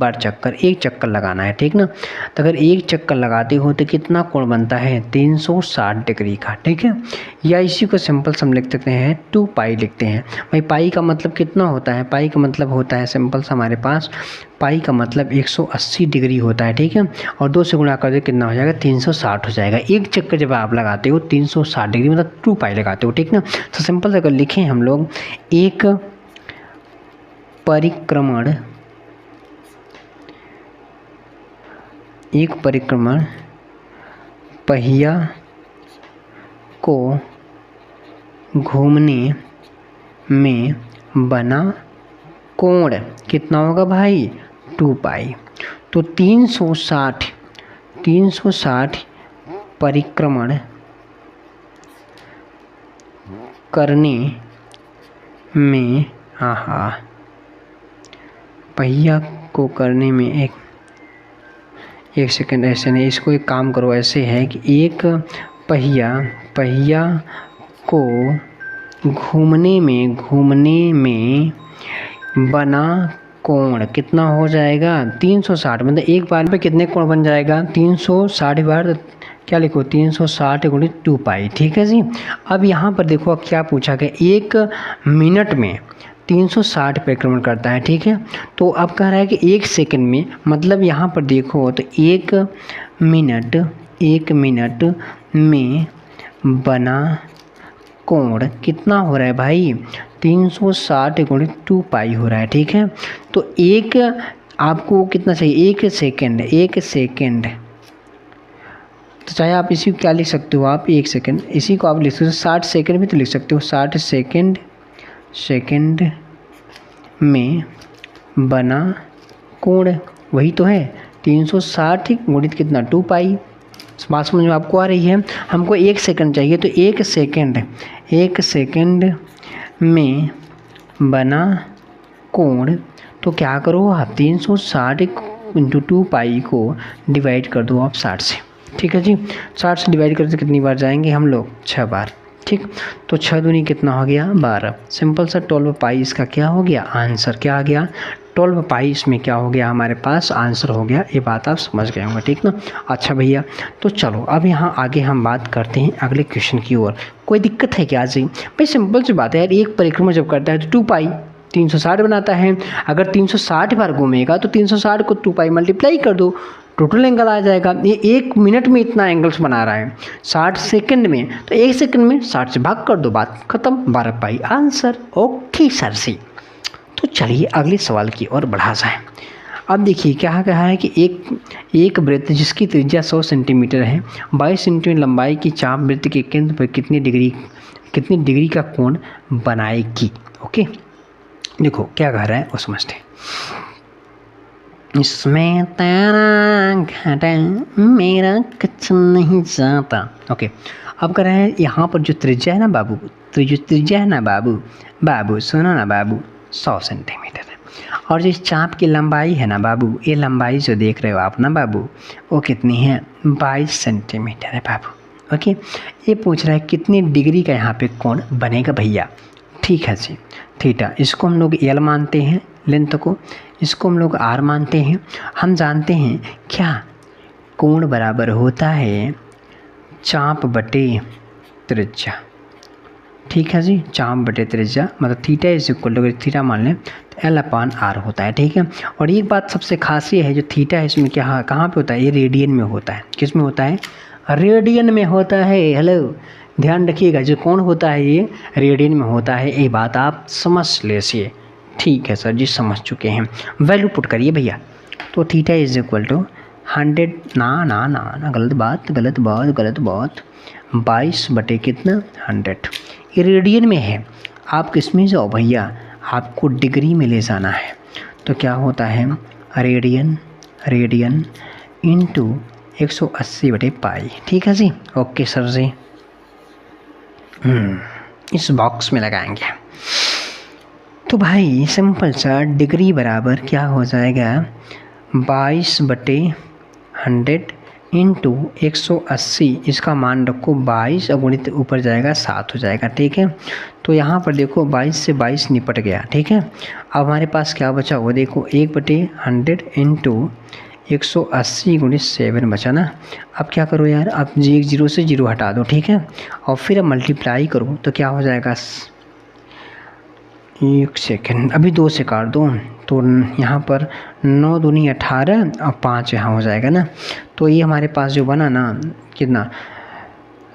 चक्कर लगाना है, ठीक ना। तो अगर 1 चक्कर लगाते हो तो कितना कोण बनता है, 360 डिग्री का, ठीक है। या इसी को सिंपल सम लिख सकते हैं, 2π लिखते हैं भाई। पाई का मतलब कितना होता है, पाई का मतलब होता है सिंपल सा हमारे पास, पाई का मतलब 180 डिग्री होता है, ठीक है, और 2 से गुणा कर दे कितना हो जाएगा, 360 हो जाएगा। 1 चक्कर जब आप लगाते हो 360 डिग्री मतलब 2π लगाते हो, ठीक ना। तो सिंपल से अगर लिखें हम लोग, एक परिक्रमण पहिया को घूमने में बना कोण कितना होगा भाई, 2π। तो 360 परिक्रमण करने में, पहिया को करने में 1 सेकंड ऐसे नहीं, इसको एक काम करो, ऐसे है कि एक पहिया को घूमने में बना कोण कितना हो जाएगा 360, मतलब एक बार में कितने कोण बन जाएगा 360 बार, क्या लिखो 360 गुणित 2 पाई। ठीक है जी। अब यहाँ पर देखो अब क्या पूछा गया, 1 मिनट में 360 परिक्रमण करता है। ठीक है, तो अब कह रहा है कि 1 सेकंड में, मतलब यहाँ पर देखो तो 1 मिनट में बना कोण कितना हो रहा है भाई 360 गुणित 2 पाई हो रहा है। ठीक है, तो एक आपको कितना चाहिए 1 सेकंड, तो चाहे आप इसी को क्या लिख सकते हो आप 1 सेकंड, इसी को आप लिख सकते हो 60 सेकंड भी तो लिख सकते हो, 60 सेकंड में बना कोण वही तो है 360 गुणित कितना 2 पाई। बात समझ में आपको आ रही है। हमको 1 सेकंड चाहिए, तो 1 सेकंड में बना कोण, तो क्या करो आप 360 इंटू 2 पाई को डिवाइड कर दो आप 60 से। ठीक है जी, 60 से डिवाइड करते कितनी बार जाएंगे हम लोग 6 बार। ठीक, तो 6 दूनी कितना हो गया 12। सिंपल सा 12 पाई इसका क्या हो गया आंसर, क्या आ गया 12 पाई, इसमें क्या हो गया हमारे पास आंसर हो गया। ये बात आप समझ गए होंगे। ठीक ना, अच्छा भैया, तो चलो अब यहाँ आगे हम बात करते हैं अगले क्वेश्चन की ओर। कोई दिक्कत है क्या जी? भाई सिंपल सी बात है यार, एक परिक्रमा जब करता है तो 2 पाई 360 बनाता है। अगर 360 बार घूमेगा तो 360 को 2 पाई मल्टीप्लाई कर दो, टोटल एंगल आ जाएगा। ये 1 मिनट में इतना एंगल्स बना रहा है, 60 सेकंड में तो 1 सेकंड में 60 से भाग कर दो, बात खत्म, 12 पाई आंसर। ओके सर सी। तो चलिए अगले सवाल की ओर बढ़ा जाए। अब देखिए क्या कहा है कि एक वृत्त जिसकी त्रिज्या 100 सेंटीमीटर है, 22 सेंटीमीटर लंबाई की चाप वृत्त के केंद्र पर कितनी डिग्री का कोण बनाएगी। ओके, देखो क्या कह रहा है वो समझते हैं। इसमें तेरा घाटा मेरा कुछ नहीं जाता। ओके, अब कह रहे हैं यहाँ पर जो त्रिज्या है ना बाबू, त्रिज्या है ना बाबू सुनो ना बाबू 100 सेंटीमीटर है, और जो चाप की लंबाई है ना बाबू, ये लंबाई जो देख रहे हो आप ना बाबू, वो कितनी है 22 सेंटीमीटर है बाबू। ओके, ये पूछ रहा है कितनी डिग्री का यहाँ पे कोण बनेगा भैया। ठीक है जी, थीटा, इसको हम लोग एल मानते हैं लेंथ को, इसको हम लोग आर मानते हैं। हम जानते हैं क्या कोण बराबर होता है चाप बटे त्रिज्या। ठीक है जी, चाप बटे त्रिज्या, मतलब theta is equal to, theta मान लें तो एल अपान आर होता है। ठीक है, और एक बात सबसे खास ये है जो थीटा है इसमें क्या कहाँ पे होता है, ये रेडियन में होता है। किस में होता है? रेडियन में होता है। हेलो, ध्यान रखिएगा, जो कोण होता है ये रेडियन में होता है, ये बात आप समझ लीजिए। ठीक है सर जी, समझ चुके हैं। वैल्यू पुट करिए भैया, तो थीटा इज इक्वल टू 100 ना गलत बात 22 बटे कितना 100, ये रेडियन में है। आप किस में जाओ भैया, आपको डिग्री में ले जाना है, तो क्या होता है रेडियन इंटू 180 बटे पाई। ठीक है जी, ओके सर जी। इस बॉक्स में लगाएंगे, तो भाई सिंपल सा डिग्री बराबर क्या हो जाएगा 22 बटे 100 इंटू 180, इसका मान रखो 22 और गुणित ऊपर जाएगा 7 हो जाएगा। ठीक है, तो यहाँ पर देखो 22 से 22 निपट गया। ठीक है, अब हमारे पास क्या बचा वो देखो 1 बटे 100 इंटू 180 गुणित 7 बचा ना। अब क्या करो यार, अब 0 से 0 हटा दो। ठीक है, और फिर अब मल्टीप्लाई करो तो क्या हो जाएगा 1 सेकेंड, अभी 2 से काट दो, तो यहाँ पर 9 दूनी 18 और 5 यहाँ हो जाएगा ना। तो ये हमारे पास जो बना ना कितना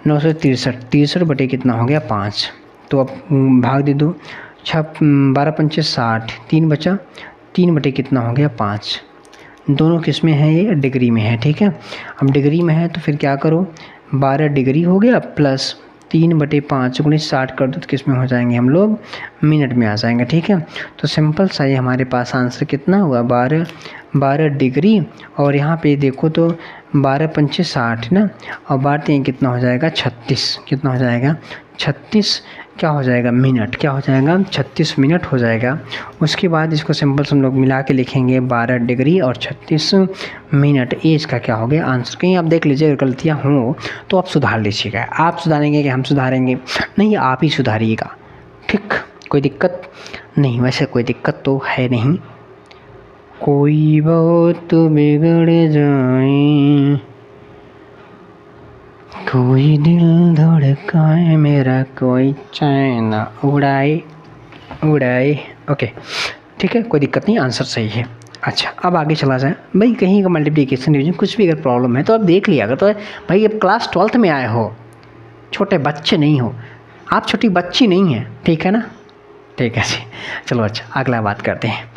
9 से 63 बटे कितना हो गया 5, तो अब भाग दे दो 12 पंचे 60, 3 बचा, 3 बटे कितना हो गया 5। दोनों किस में है, ये डिग्री में है। ठीक है, अब डिग्री में है तो फिर क्या करो 12 डिग्री हो गया प्लस 3 बटे 5 गुणित 60 कर दो तो किस में हो जाएंगे हम लोग मिनट में आ जाएंगे। ठीक है, तो सिंपल सा ये हमारे पास आंसर कितना हुआ 12 डिग्री, और यहाँ पे देखो तो 12 पंचे 60 ना, और 12 3 कितना हो जाएगा 36, कितना हो जाएगा 36 क्या हो जाएगा मिनट, क्या हो जाएगा 36 मिनट हो जाएगा। उसके बाद इसको सिंपल से हम लोग मिला के लिखेंगे 12 डिग्री और 36 मिनट। ये इसका क्या हो गया आंसर। कहीं आप देख लीजिए अगर गलतियाँ हों तो आप सुधार लीजिएगा। आप सुधारेंगे कि हम सुधारेंगे? नहीं, आप ही सुधारिएगा, ठीक, कोई दिक्कत नहीं। वैसे कोई दिक्कत तो है नहीं। कोई बात बिगड़ जाए, कोई दिल धड़काए मेरा, कोई चैन उड़ाए उड़ाए। ओके ठीक है, कोई दिक्कत नहीं, आंसर सही है। अच्छा अब आगे चला जाए भाई। कहीं का मल्टीप्लिकेशन डिवीजन कुछ भी अगर प्रॉब्लम है तो आप देख लिया अगर, तो भाई अब क्लास 12th में आए हो, छोटे बच्चे नहीं हो आप, छोटी बच्ची नहीं है, ठीक है ना, ठीक है जी। चलो अच्छा अगला बात करते हैं।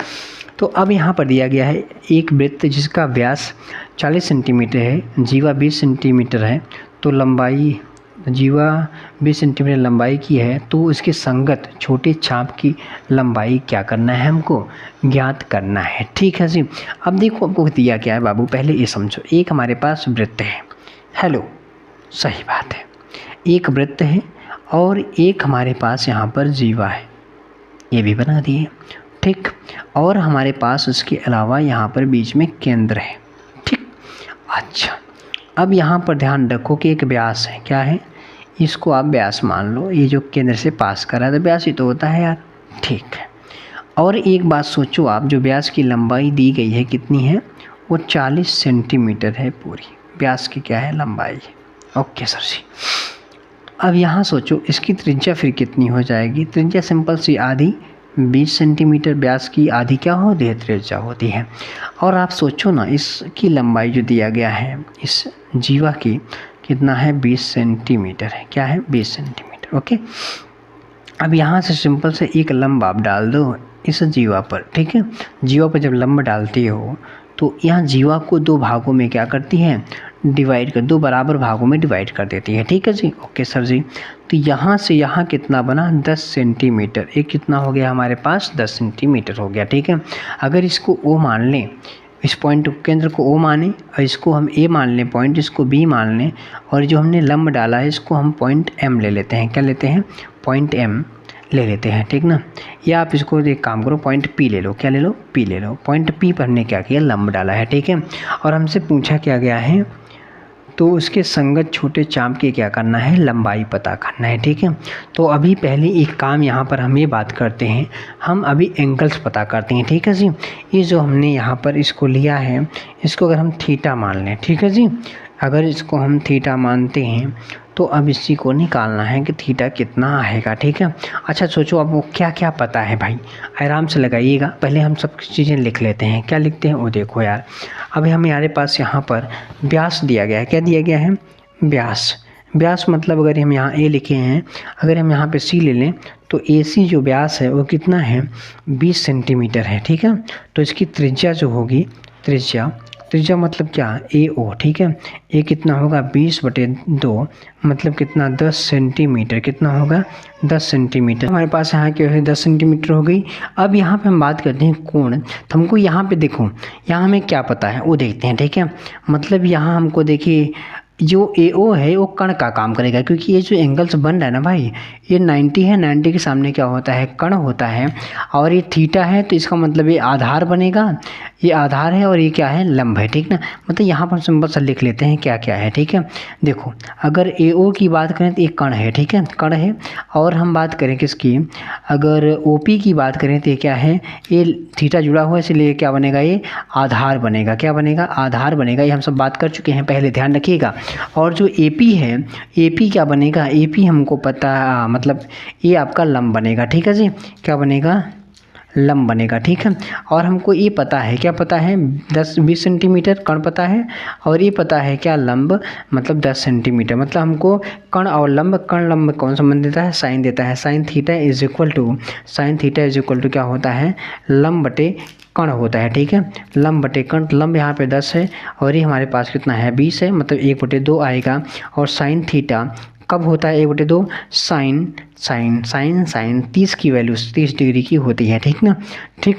तो अब यहाँ पर दिया गया है एक वृत्त जिसका व्यास 40 सेंटीमीटर है, जीवा 20 सेंटीमीटर है, तो लंबाई जीवा 20 सेंटीमीटर लंबाई की है, तो इसके संगत छोटे चाप की लंबाई क्या करना है, हमको ज्ञात करना है, ठीक है जी। अब देखो आपको दिया क्या है बाबू, पहले ये समझो। एक हमारे पास वृत्त है, हेलो, सही बात है, एक वृत्त है और एक हमारे पास यहाँ पर जीवा है, ये भी बना दिए, ठीक। और हमारे पास उसके अलावा यहाँ पर बीच में केंद्र है, ठीक। अच्छा अब यहाँ पर ध्यान रखो कि एक व्यास है, क्या है, इसको आप व्यास मान लो, ये जो केंद्र से पास कर रहा है तो व्यास ही तो होता है यार, ठीक है। और एक बात सोचो आप, जो व्यास की लंबाई दी गई है कितनी है, वो 40 सेंटीमीटर है पूरी, व्यास की क्या है लंबाई। ओके सर जी। अब यहाँ सोचो इसकी त्रिज्या फिर कितनी हो जाएगी, त्रिज्या सिंपल सी आधी, 20 सेंटीमीटर व्यास की आधी क्या होती है, त्रिज्या होती है। और आप सोचो ना इसकी लंबाई जो दिया गया है इस जीवा की कितना है, 20 सेंटीमीटर है, क्या है 20 सेंटीमीटर, ओके। अब यहाँ से सिंपल से एक लंब आप डाल दो इस जीवा पर, ठीक है। जीवा पर जब लंब डालते हो तो यहाँ जीवा को दो भागों में क्या करती है, डिवाइड कर, दो बराबर भागों में डिवाइड कर देती है, ठीक है जी। ओके सर जी। तो यहाँ से यहाँ कितना बना, 10 सेंटीमीटर, एक कितना हो गया हमारे पास 10 सेंटीमीटर हो गया, ठीक है। अगर इसको ओ मान लें, इस पॉइंट केंद्र को ओ माने और इसको हम ए मान लें पॉइंट, इसको बी मान लें, और जो हमने लंब डाला है इसको हम पॉइंट एम ले लेते हैं, क्या लेते हैं, पॉइंट एम ले लेते हैं, ठीक ना। या आप इसको एक काम करो, पॉइंट पी ले लो, क्या ले लो, पी ले लो। पॉइंट पी पर हमने क्या किया, लंब डाला है, ठीक है। और हमसे पूछा क्या गया है, तो उसके संगत छोटे चाप की क्या करना है, लंबाई पता करना है, ठीक है। तो अभी पहले एक काम यहाँ पर हम ये बात करते हैं, हम अभी एंगल्स पता करते हैं, ठीक है जी। ये जो हमने यहाँ पर इसको लिया है, इसको अगर हम थीटा मान लें, ठीक है जी, अगर इसको हम थीटा मानते हैं तो अब इसी को निकालना है कि थीटा कितना आएगा, ठीक है। अच्छा सोचो आपको क्या क्या पता है भाई, आराम से लगाइएगा। पहले हम सब चीज़ें लिख लेते हैं, क्या लिखते हैं वो देखो यार। अभी हमारे पास यहाँ पर व्यास दिया गया है, क्या दिया गया है, व्यास। व्यास मतलब अगर हम यहाँ ए लिखे हैं, अगर हम यहाँ पे सी ले लें तो ए सी जो व्यास है वो कितना है, 20 सेंटीमीटर है, ठीक है। तो इसकी त्रिज्या जो होगी, त्रिज्या मतलब क्या, ए ओ, ठीक है। ए कितना होगा, 20/2 मतलब कितना, 10 सेंटीमीटर, कितना होगा 10 सेंटीमीटर। हमारे पास यहाँ क्या है, 10 सेंटीमीटर हो गई। अब यहाँ पे हम बात करते हैं कोण, तो हमको यहाँ पे देखो, यहाँ हमें क्या पता है वो देखते हैं, ठीक है। मतलब यहाँ हमको देखिए जो ए ओ है वो कण का काम करेगा, क्योंकि ये जो एंगल्स बन रहा है ना भाई, ये 90 है, 90 के सामने क्या होता है, कण होता है। और ये थीटा है तो इसका मतलब ये आधार बनेगा, ये आधार है और ये क्या है, लंब है, ठीक ना। मतलब यहाँ पर सिंपल सा लिख लेते हैं क्या क्या है, ठीक है। देखो अगर ए ओ की बात करें तो ये कण है, ठीक है, कण है। और हम बात करें किसकी, अगर ओ पी की बात करें तो ये क्या है, ये थीटा जुड़ा हुआ है, इसलिए क्या बनेगा, ये आधार बनेगा, क्या बनेगा, आधार बनेगा। ये हम सब बात कर चुके हैं पहले, ध्यान रखिएगा। और जो ए पी है, ए पी क्या बनेगा, ए पी हमको पता, मतलब ये आपका लंब बनेगा, ठीक है जी, क्या बनेगा, लंब बनेगा, ठीक है। और हमको ये पता है, क्या पता है, 10-20 सेंटीमीटर कण पता है, और ये पता है क्या, लंब मतलब 10 सेंटीमीटर। मतलब हमको कण और लंब, कण लंब कौन संबंध देता है, साइन देता है। Sine theta is equal to क्या होता है, लंब बटे कण होता है, ठीक है। लंब बटे कण, लंब यहाँ पे 10 है और ये हमारे पास कितना है, 20 है, मतलब 1/2 आएगा। और साइन थीटा कब होता है, 1/2, साइन 30 की वैल्यू 30 डिग्री की होती है, ठीक ना, ठीक।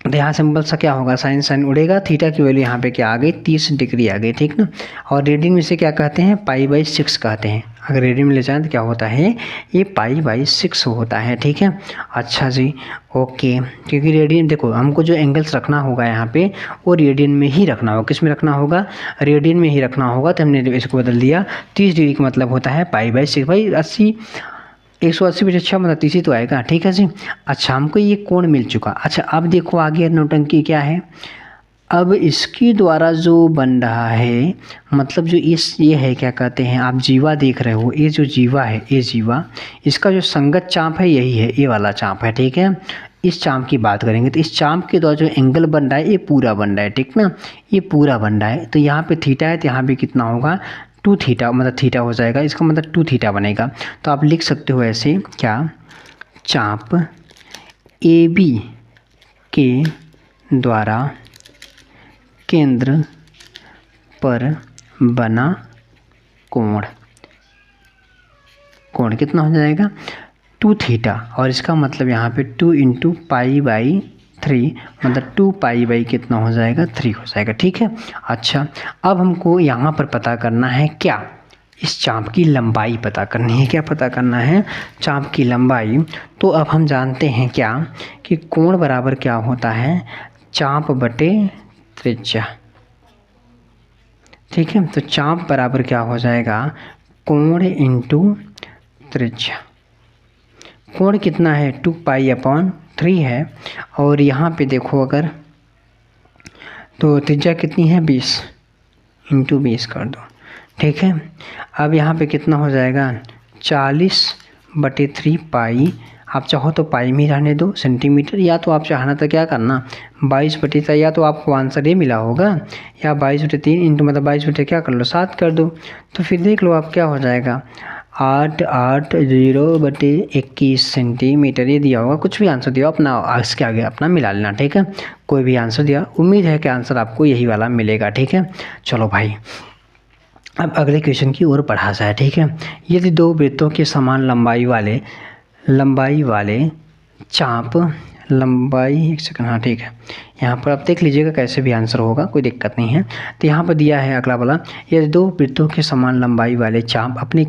तो यहाँ सिंपल सा क्या होगा, साइन साइन उड़ेगा, थीटा की वैल्यू यहाँ पे क्या आ गई, 30 डिग्री आ गई, ठीक ना। और रेडियन में से क्या कहते हैं, पाई/6 कहते हैं। अगर रेडियन में ले जाएं तो क्या होता है, ये पाई/6 होता है, ठीक है। अच्छा जी, ओके। क्योंकि रेडियन देखो हमको जो एंगल्स रखना होगा यहाँ पे वो रेडियन में ही रखना होगा। किस में रखना होगा, रेडियन में ही रखना होगा। तो हमने इसको बदल दिया, 30 डिग्री का मतलब होता है पाई/6। भाई 180 बटे 6 मतलब 30 ही तो आएगा, ठीक है जी। अच्छा, हमको ये कोण मिल चुका। अच्छा, अब देखो आगे नौटंकी क्या है। अब इसके द्वारा जो बन रहा है, मतलब जो ये है, क्या कहते हैं, आप जीवा देख रहे हो, ये जो जीवा है, ये जीवा, इसका जो संगत चाप है यही है, ये वाला चाप है, ठीक है। इस चाप की बात करेंगे तो इस चाप के द्वारा जो एंगल बन रहा है ये पूरा बन रहा है, ठीक ना, ये पूरा बन रहा है। तो यहाँ पे थीटा है तो यहाँ पे कितना होगा, 2 थीटा, मतलब थीटा हो जाएगा, इसका मतलब 2 थीटा बनेगा। तो आप लिख सकते हो ऐसे, क्या, चाप ए बी के द्वारा केंद्र पर बना कोण कितना हो जाएगा, 2 थीटा। और इसका मतलब यहाँ पे 2 × पाई/3 मतलब 2 पाई कितना हो जाएगा, 3 हो जाएगा, ठीक है। अच्छा, अब हमको यहाँ पर पता करना है क्या, इस चाप की लंबाई पता करनी है। क्या पता करना है, चाप की लंबाई। तो अब हम जानते हैं क्या, कि कोण बराबर क्या होता है, चाप बटे त्रिज्या, ठीक है। तो चाप बराबर क्या हो जाएगा, कोण × त्रिज्या। कोण कितना है, 2 पाई/3 है। और यहाँ पे देखो अगर, तो त्रिज्या कितनी है, 20 × 20 कर दो, ठीक है। अब यहाँ पे कितना हो जाएगा, 40/3 पाई। आप चाहो तो पाई में रहने दो सेंटीमीटर, या तो आप चाहना तो क्या करना, 22/3, या तो आपको आंसर ये मिला होगा, या 22/3 इंटू मतलब 22 क्या कर लो, 7 कर दो। तो फिर देख लो आप क्या हो जाएगा, 880/21 सेंटीमीटर। ये दिया होगा, कुछ भी आंसर दिया अपना इसके आगे अपना मिला लेना, ठीक है। कोई भी आंसर दिया, उम्मीद है कि आंसर आपको यही वाला मिलेगा, ठीक है। चलो भाई, अब अगले क्वेश्चन की ओर बढ़ा जाए, ठीक है। यदि 2 वृत्तों के समान लंबाई वाले चाप, लंबाई, एक सेकंड, हाँ ठीक है, यहाँ पर आप देख लीजिएगा कैसे भी आंसर होगा, कोई दिक्कत नहीं है। तो यहाँ पर दिया है अगला वाला, यदि 2 वृत्तों के समान लंबाई वाले चाप अपने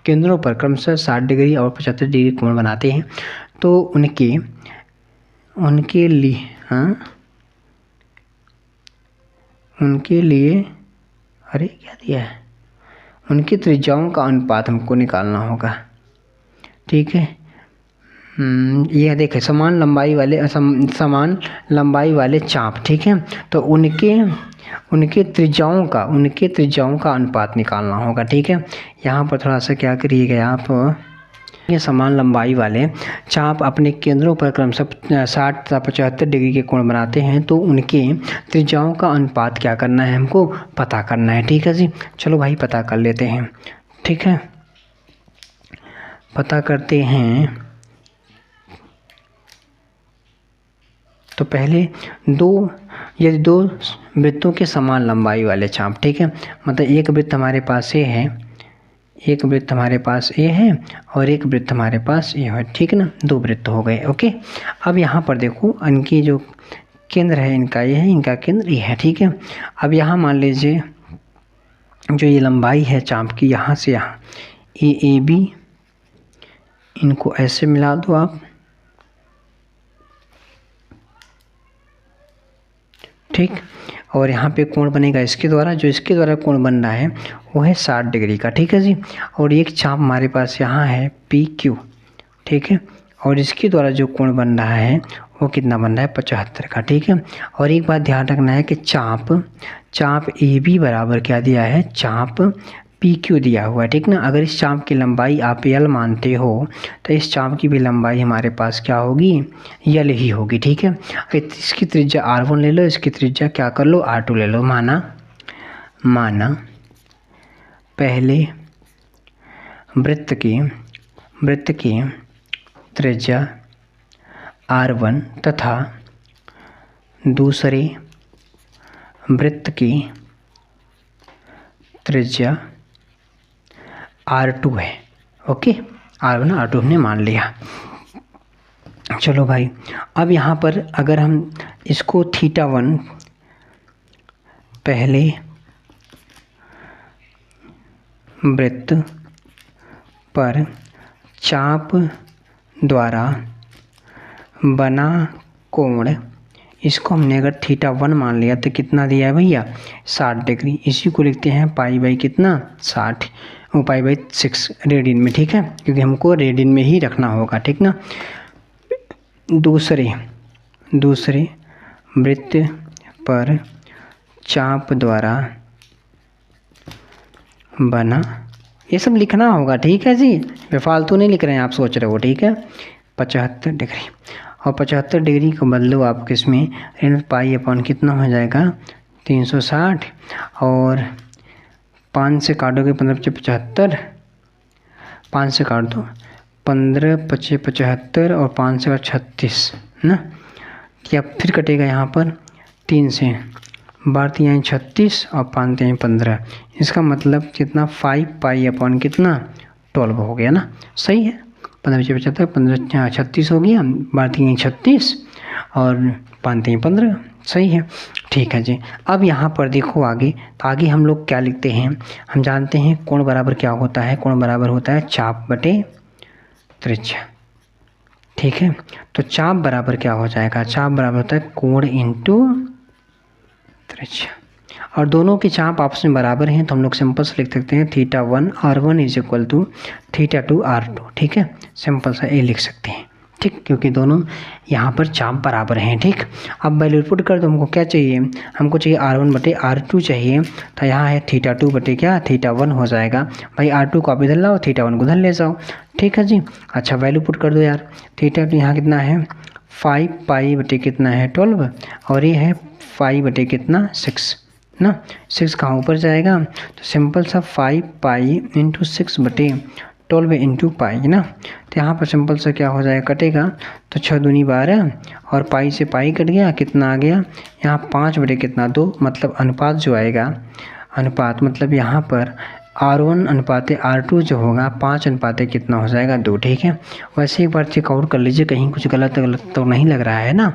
केंद्रों पर क्रमशः 60 डिग्री और 75 डिग्री कोण बनाते हैं, तो उनके लिए अरे क्या दिया है, उनकी त्रिज्याओं का अनुपात हमको निकालना होगा, ठीक है। यह देखें, समान लंबाई वाले चाप, ठीक है। तो उनके त्रिज्याओं का अनुपात निकालना होगा, ठीक है। यहाँ पर थोड़ा सा क्या करिएगा आप, ये समान लंबाई वाले चाप अपने केंद्रों पर क्रमशः 60 तथा 75 डिग्री के कोण बनाते हैं, तो उनके त्रिज्याओं का अनुपात क्या करना है, हमको पता करना है, ठीक है जी। चलो भाई पता कर लेते हैं, ठीक है, पता करते हैं। तो पहले यदि 2 वृत्तों के समान लंबाई वाले चाप, ठीक है, मतलब एक वृत्त हमारे पास ये है, एक वृत्त हमारे पास ए है और एक वृत्त हमारे पास ए है, ठीक है ना, 2 वृत्त हो गए, ओके। अब यहाँ पर देखो, इनकी जो केंद्र है इनका ये है, इनका केंद्र ये है, ठीक है। अब यहाँ मान लीजिए जो ये लंबाई है चाप की, यहाँ से यहाँ ए बी, इनको ऐसे मिला दो आप, ठीक। और यहाँ पे कोण बनेगा इसके द्वारा, जो इसके द्वारा कोण बन रहा है वो है 60 डिग्री का, ठीक है जी। और एक चाप हमारे पास यहाँ है PQ, ठीक है। और इसके द्वारा जो कोण बन रहा है वो कितना बन रहा है, 75 का, ठीक है। और एक बात ध्यान रखना है कि चाप AB बराबर क्या दिया है, चाप PQ दिया हुआ है, ठीक ना। अगर इस चाप की लंबाई आप L मानते हो तो इस चाप की भी लंबाई हमारे पास क्या होगी, L ही होगी, ठीक है। इसकी त्रिज्या R1 ले लो, इसकी त्रिज्या क्या कर लो, R2 ले लो। माना पहले वृत्त की त्रिज्या R1 तथा दूसरे वृत्त की त्रिज्या R2 है, ओके। R1 R2 हमने मान लिया। चलो भाई, अब यहाँ पर अगर हम इसको θ1 पहले वृत्त पर चाप द्वारा बना कोण, इसको हमने अगर θ1 मान लिया तो कितना दिया है भैया 60 डिग्री। इसी को लिखते हैं पाई बाई कितना 60, वो पाई बाई 6 रेडियन में, ठीक है, क्योंकि हमको रेडियन में ही रखना होगा, ठीक ना। दूसरे वृत्त पर चाप द्वारा बना, ये सब लिखना होगा, ठीक है जी, बेफालतू नहीं लिख रहे हैं आप सोच रहे हो, ठीक है। 75 डिग्री, और 75 डिग्री को बदलो आप किसमें, पाई अपॉन कितना हो जाएगा 360, और 5 से काटोगे 15 × 75, 5 से काट दो 15 × 5 = 75 और 5 से 36 ना, या फिर कटेगा यहाँ पर 3 से 12 × 36 और 5 × 15, इसका मतलब कितना 5 पाई अपॉन कितना 12 हो गया ना, सही है। 15 × 5 = 75, 15 × 36 हो गया, 12 × 36 और 5 × 15, सही है, ठीक है जी। अब यहाँ पर देखो आगे, तो आगे हम लोग क्या लिखते हैं, हम जानते हैं कोण बराबर क्या होता है, कोण बराबर होता है चाप बटे त्रिज्या, ठीक है। तो चाप बराबर क्या हो जाएगा, चाप बराबर होता है कोण इंटू त्रिज्या, और दोनों की चाप आपस में बराबर हैं, तो हम लोग सिंपल से लिख सकते हैं θ1 r1 = θ2 r2, ठीक है, सिंपल सा ये लिख सकते हैं, ठीक, क्योंकि दोनों यहाँ पर चाप बराबर हैं, ठीक। अब वैल्यू पुट कर दो, हमको क्या चाहिए, हमको चाहिए r1 बटे r2 चाहिए, तो यहाँ है θ2 बटे क्या θ1 हो जाएगा, भाई r2 को आप इधर लाओ, θ1 को उधर ले जाओ, ठीक है जी। अच्छा वैल्यू पुट कर दो यार, θ2 यहाँ कितना है 5 पाई बटे कितना है 12, और ये है 5 बटे कितना 6 ना, 6 कहाँ ऊपर जाएगा, तो सिंपल सा 5 पाई इंटू 6 बटे 12 इंटू पाई ना, तो यहाँ पर सिंपल सा क्या हो जाएगा, कटेगा, तो 6 दूनी 12 और पाई से पाई कट गया, कितना आ गया यहाँ 5 बटे कितना 2, मतलब अनुपात जो आएगा, अनुपात मतलब यहाँ पर r1 अनुपात r2 जो होगा 5 अनुपात कितना हो जाएगा 2, ठीक है। वैसे एक बार चेकआउट कर लीजिए, कहीं कुछ गलत तो नहीं लग रहा है ना,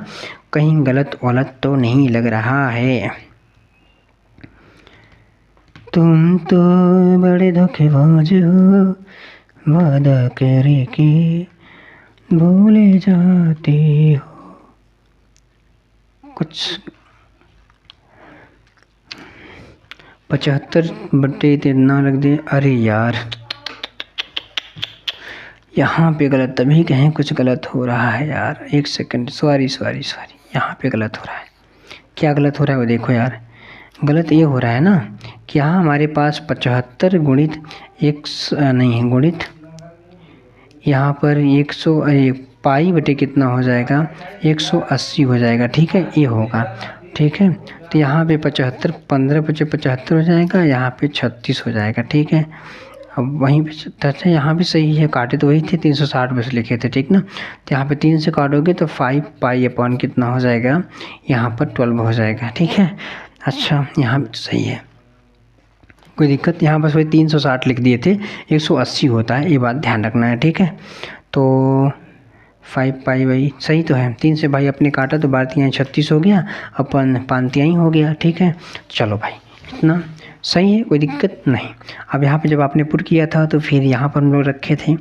कहीं गलत तो नहीं लग रहा है। तुम तो बड़े धोखेबाज हो, वादा करे कि भूले जाते हो, कुछ 75 बटे इतना रख दे, अरे यार यहाँ पे गलत, तभी कहें कुछ गलत हो रहा है यार, एक सेकंड, सॉरी, यहाँ पे गलत हो रहा है, क्या गलत हो रहा है वो देखो यार, गलत ये हो रहा है ना कि यहाँ हमारे पास 75 गुणित गुणित यहाँ पर 100 पाई बटे कितना हो जाएगा 180 हो जाएगा, ठीक है, ये होगा, ठीक है। तो यहाँ पे 75 15 × 75 हो जाएगा, यहाँ पे 36 हो जाएगा, ठीक है। अब वहीं पे अच्छा यहाँ भी सही है, काटे तो वही थे 360 बस लिखे थे, ठीक ना, तो यहाँ पे 3 से काटोगे तो 5 पाई अपॉन कितना हो जाएगा, यहाँ पर 12 हो जाएगा, ठीक है। अच्छा यहाँ भी सही है, कोई दिक्कत, यहाँ बस वही 360 लिख दिए थे, 180 होता है, ये बात ध्यान रखना है, ठीक है। तो 5 पाई भाई सही तो है, 3 से भाई अपने काटा तो 12 × 36 हो गया, अपन 5 ही हो गया, ठीक है। चलो भाई इतना सही है, कोई दिक्कत नहीं। अब यहाँ पे जब आपने पुट किया था तो फिर यहाँ पर हम लोग रखे थे,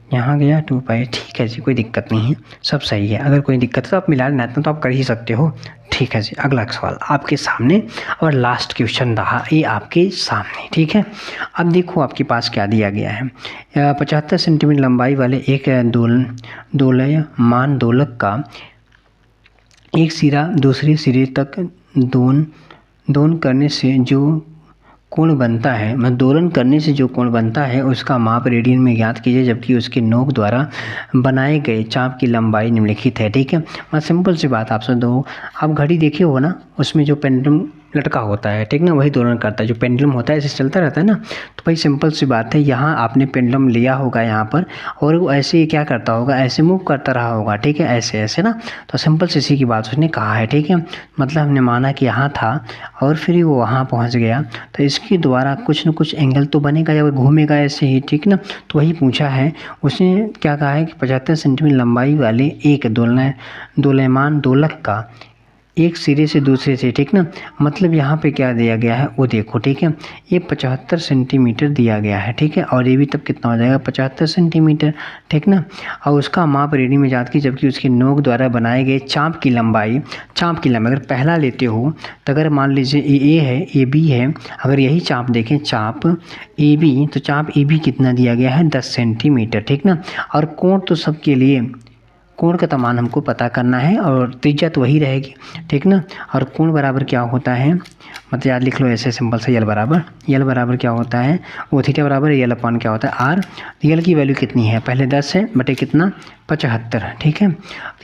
यहाँ गया 2 पाई, ठीक है जी, कोई दिक्कत नहीं है, सब सही है। अगर कोई दिक्कत है तो आप मिला लेना तो आप कर ही सकते हो, ठीक है जी। अगला सवाल आपके सामने और लास्ट क्वेश्चन रहा ये आपके सामने, ठीक है। अब देखो आपके पास क्या दिया गया है, 75 सेंटीमीटर लंबाई वाले एक दोलयमान दोलक का एक सिरा दूसरे सिरे तक दोलन करने से जो कोण बनता है, मतलब दोलन करने से जो कोण बनता है उसका माप रेडियन में ज्ञात कीजिए, जबकि उसके नोक द्वारा बनाए गए चाप की लंबाई निम्नलिखित है, ठीक है। मैं सिंपल सी बात आपसे दो, आप घड़ी देखे हो ना, उसमें जो पेंडुलम लटका होता है, ठीक ना, वही दोलन करता है। जो पेंडुलम होता है ऐसे चलता रहता है ना, तो भाई सिंपल सी बात है, यहाँ आपने पेंडुलम लिया होगा यहाँ पर और वो ऐसे ही क्या करता होगा, ऐसे मूव करता रहा होगा, ठीक है, ऐसे ऐसे ना। तो सिंपल सी इसी की बात उसने कहा है, ठीक है। मतलब हमने माना कि यहाँ था और फिर वो वहाँ पहुँच गया, तो इसके द्वारा कुछ न कुछ एंगल तो बनेगा जब घूमेगा ऐसे ही, ठीक ना। तो वही पूछा है उसने, क्या कहा है कि 75 सेंटीमीटर लंबाई वाले एक दोलयमान दोलक का एक सिरे से दूसरे से, ठीक ना। मतलब यहाँ पे क्या दिया गया है वो देखो, ठीक है, ये 75 सेंटीमीटर दिया गया है, ठीक है, और ये भी तब कितना हो जाएगा 75 सेंटीमीटर, ठीक ना। और उसका माप रीडिंग में याद की, जबकि उसके नोक द्वारा बनाए गए चाप की लंबाई अगर पहला लेते हो तो अगर मान लीजिए ए है, ए बी है, अगर यही चाप देखें चाप ए बी, तो चाप ए बी कितना दिया गया है 10 सेंटीमीटर, ठीक ना। और कोण तो सबके लिए, कोण का मान हमको पता करना है और त्रिज्या तो वही रहेगी, ठीक ना। और कोण बराबर क्या होता है, मतलब याद लिख लो ऐसे सिंपल से, यल बराबर क्या होता है, वो थीटा बराबर यल अपॉन क्या होता है आर। यल की वैल्यू कितनी है, पहले 10 है बटे कितना 75, ठीक है।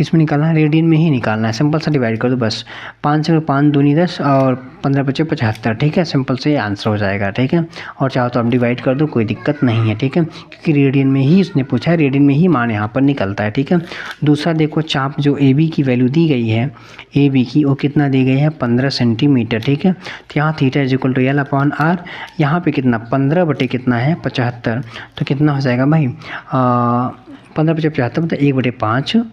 इसमें निकालना है, रेडियन में ही निकालना है, सिंपल सा डिवाइड कर दो बस, 5 से 5 दूनी 10 और 15 बचे 75, ठीक है, सिंपल से आंसर हो जाएगा, ठीक है। और चाहो तो आप डिवाइड कर दो, कोई दिक्कत नहीं है, ठीक है, क्योंकि रेडियन में ही उसने पूछा है, रेडियन में ही मान यहाँ पर निकलता है, ठीक है। दूसरा देखो चाप जो ए बी की वैल्यू दी गई है, ए बी की वो कितना दी गई है 15 सेंटीमीटर, ठीक है। तो यहाँ theta is equal to L upon R, यहाँ पे कितना 15 बटे कितना है 75, तो कितना हो जाएगा भाई 15 बटे 75 मतलब 1/5,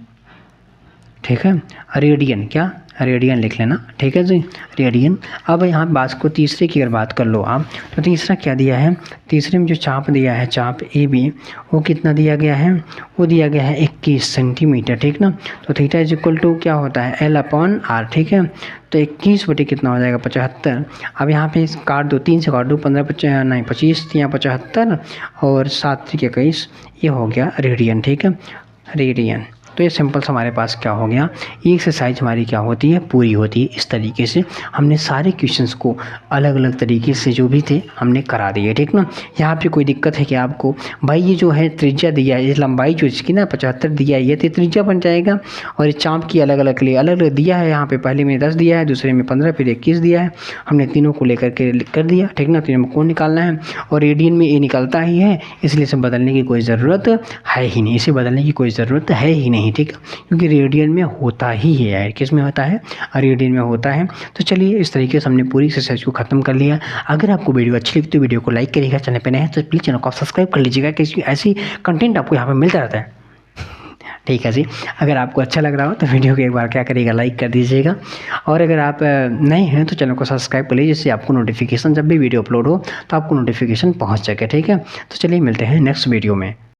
ठीक है। रेडियन, क्या रेडियन लिख लेना, ठीक है जी, रेडियन। अब यहाँ बात को तीसरे की अगर बात कर लो आप, तो तीसरा क्या दिया है, तीसरे में जो चाप दिया है चाप ए बी, वो कितना दिया गया है, वो दिया गया है 21 सेंटीमीटर, ठीक ना। तो थीटा इज इक्वल टू क्या होता है एल अपॉन आर, ठीक है। तो 21 बटे कितना हो जाएगा 75। अब यहाँ पे काट दो, 3 से काट दो, 25 या 75 और 7 के 21, ये हो गया रेडियन, ठीक है, रेडियन। तो ये सिंपल से हमारे पास क्या हो गया, ये एक्सरसाइज हमारी क्या होती है पूरी होती है। इस तरीके से हमने सारे क्वेश्चंस को अलग अलग तरीके से जो भी थे हमने करा दिए, ठीक ना। यहाँ पे कोई दिक्कत है कि आपको भाई ये जो है त्रिज्या दिया है, ये लंबाई जो इसकी ना 75 दिया है, ये तो त्रिज्या बन जाएगा। और ये चाप की अलग अलग दिया है, यहाँ पे पहले में 10 दिया है, दूसरे में 15, फिर 21 दिया है, हमने तीनों को लेकर के कर दिया, ठीक ना। तीनों में कौन निकालना है और रेडियन में ये निकलता ही है, इसलिए इसे बदलने की कोई ज़रूरत है ही नहीं, इसे बदलने की कोई ज़रूरत है ही नहीं, ठीक है, क्योंकि रेडियन में होता ही है यार, किस में होता है रेडियन में होता है। तो चलिए इस तरीके से हमने पूरी एक्सरसाइज को खत्म कर लिया। अगर आपको वीडियो अच्छी लगी तो वीडियो को लाइक करिएगा, चैनल पे नए हैं तो प्लीज़ चैनल को सब्सक्राइब कर लीजिएगा, क्योंकि ऐसी कंटेंट आपको यहाँ पर मिलता रहता है, ठीक है जी। अगर आपको अच्छा लग रहा हो तो वीडियो को एक बार क्या करिएगा लाइक कर दीजिएगा, और अगर आप नए हैं तो चैनल को सब्सक्राइब कर लीजिए, जिससे आपको नोटिफिकेशन जब भी वीडियो अपलोड हो तो आपको नोटिफिकेशन पहुंच सके, ठीक है। तो चलिए मिलते हैं नेक्स्ट वीडियो में।